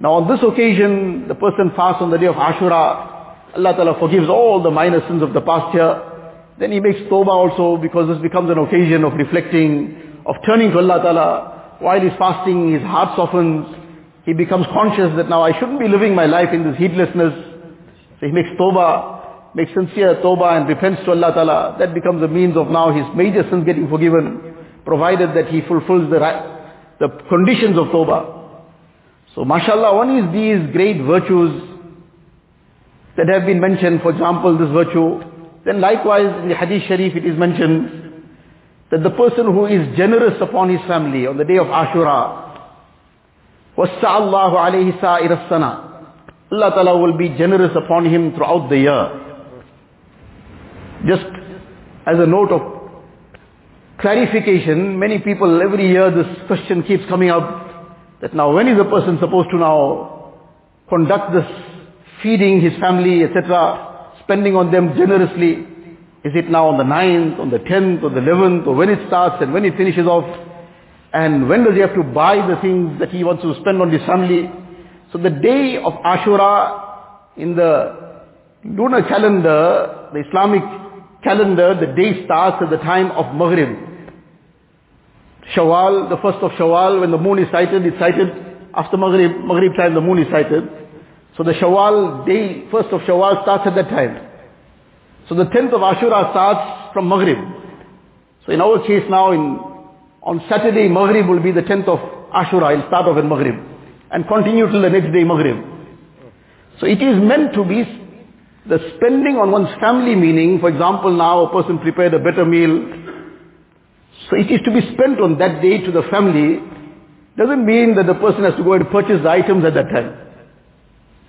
Now on this occasion, the person fasts on the day of Ashura, Allah Ta'ala forgives all the minor sins of the past year. Then he makes tawbah also, because this becomes an occasion of reflecting, of turning to Allah Ta'ala. While he's fasting, his heart softens. He becomes conscious that now I shouldn't be living my life in this heedlessness. So he makes tawbah, makes sincere tawbah and repents to Allah Ta'ala. That becomes a means of now his major sins getting forgiven, provided that he fulfills the conditions of tawbah. So mashallah, one is these great virtues that have been mentioned, for example, this virtue. Then likewise in the Hadith Sharif it is mentioned that the person who is generous upon his family on the day of Ashura, وَسَّعَ اللَّهُ عَلَيْهِ سَائِرَ السَّنَةِ, Allah Ta'ala will be generous upon him throughout the year. Just as a note of clarification, many people every year this question keeps coming up, that now when is a person supposed to now conduct this feeding his family, etc., spending on them generously? Is it now on the 9th, on the 10th, or the 11th, or when it starts and when it finishes off? And when does he have to buy the things that he wants to spend on his family? So the day of Ashura in the lunar calendar, the Islamic calendar, the day starts at the time of Maghrib. Shawwal, the first of Shawwal, when the moon is sighted, it's sighted after Maghrib time, the moon is sighted. So the Shawwal day, first of Shawwal starts at that time. So the 10th of Ashura starts from Maghrib. So in our case now, on Saturday, Maghrib will be the 10th of Ashura. It'll start off at Maghrib and continue till the next day, Maghrib. So it is meant to be the spending on one's family, meaning, for example, now a person prepared a better meal. So it is to be spent on that day to the family. Doesn't mean that the person has to go and purchase the items at that time.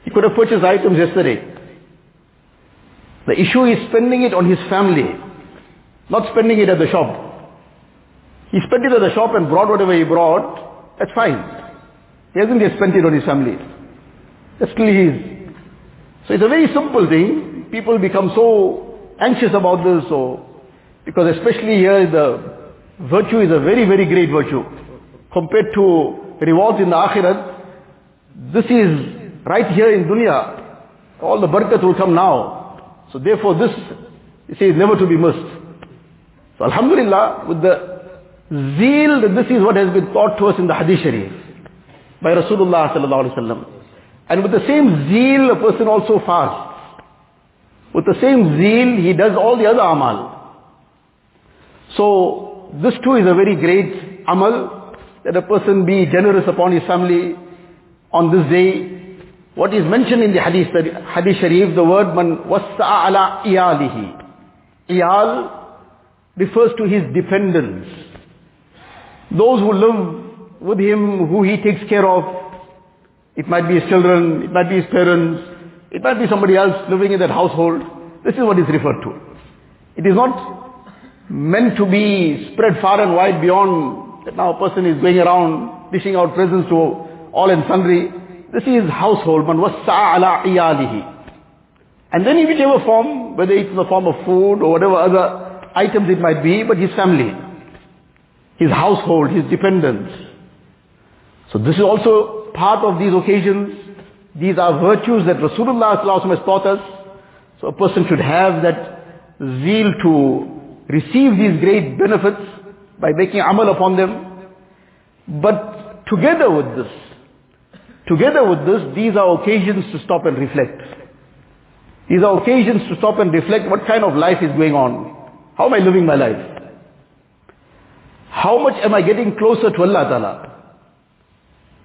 He could have purchased items yesterday. The issue is spending it on his family, not spending it at the shop. He spent it at the shop and brought whatever he brought, that's fine. He hasn't yet spent it on his family. That's still his. So it's a very simple thing. People become so anxious about this, because especially here the virtue is a very, very great virtue. Compared to rewards in the akhirat, this is right here in dunya. All the barakat will come now. So therefore this, you say, is never to be missed. So alhamdulillah, with the zeal that this is what has been taught to us in the Hadith Sharif by Rasulullah sallallahu alaihi wasallam. And with the same zeal a person also fasts. With the same zeal he does all the other amal. So this too is a very great amal, that a person be generous upon his family on this day. What is mentioned in the Hadith Sharif, the word man wassa'a ala iyalihi. Iyal refers to his dependents. Those who live with him, who he takes care of. It might be his children, it might be his parents, it might be somebody else living in that household. This is what is referred to. It is not meant to be spread far and wide beyond that now a person is going around dishing out presents to all and sundry. This is household, man wassa'a ala iyalihi. And then in whichever form, whether it's in the form of food or whatever other items it might be, but his family, his household, his dependents. So this is also part of these occasions. These are virtues that Rasulullah sallallahu alaihi wasallam has taught us. So a person should have that zeal to receive these great benefits by making amal upon them. But together with this, these are occasions to stop and reflect. These are occasions to stop and reflect what kind of life is going on. How am I living my life? How much am I getting closer to Allah Ta'ala?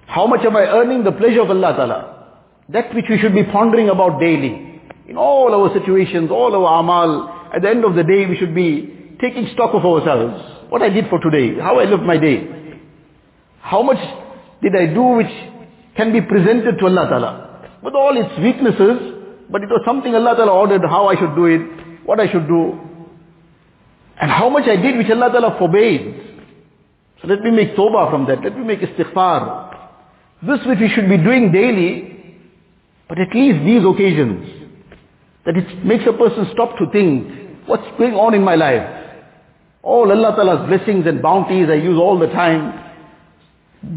How much am I earning the pleasure of Allah Ta'ala? That which we should be pondering about daily. In all our situations, all our amal, at the end of the day we should be taking stock of ourselves. What I did for today, how I lived my day. How much did I do which can be presented to Allah Ta'ala? With all its weaknesses, but it was something Allah Ta'ala ordered how I should do it, what I should do. And how much I did which Allah Ta'ala forbade. So let me make tawbah from that. Let me make istighfar. This which we should be doing daily, but at least these occasions, that it makes a person stop to think, what's going on in my life? All Allah Ta'ala's blessings and bounties I use all the time,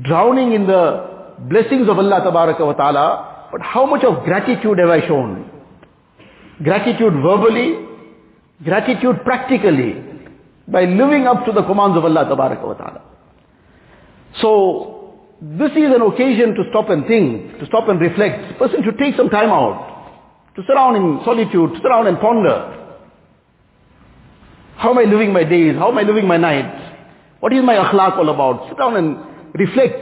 drowning in the blessings of Allah Tabaraka wa Ta'ala, but how much of gratitude have I shown? Gratitude verbally, gratitude practically, by living up to the commands of Allah Tabaraka wa Ta'ala. So, this is an occasion to stop and think, to stop and reflect. A person should take some time out, to sit down in solitude, to sit down and ponder. How am I living my days? How am I living my nights? What is my akhlaq all about? Sit down and reflect.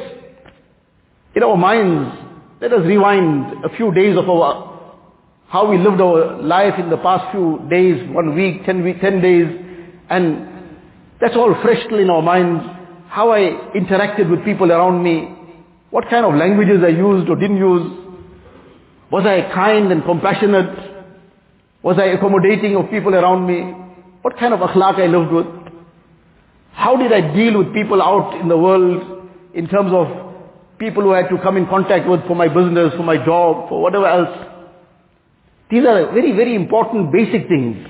In our minds, let us rewind a few days of how we lived our life in the past few days, 1 week, 10 days, and that's all fresh still in our minds. How I interacted with people around me, what kind of languages I used or didn't use. Was I kind and compassionate? Was I accommodating of people around me? What kind of akhlaq I lived with? How did I deal with people out in the world in terms of people who I had to come in contact with for my business, for my job, for whatever else? These are very, very important basic things.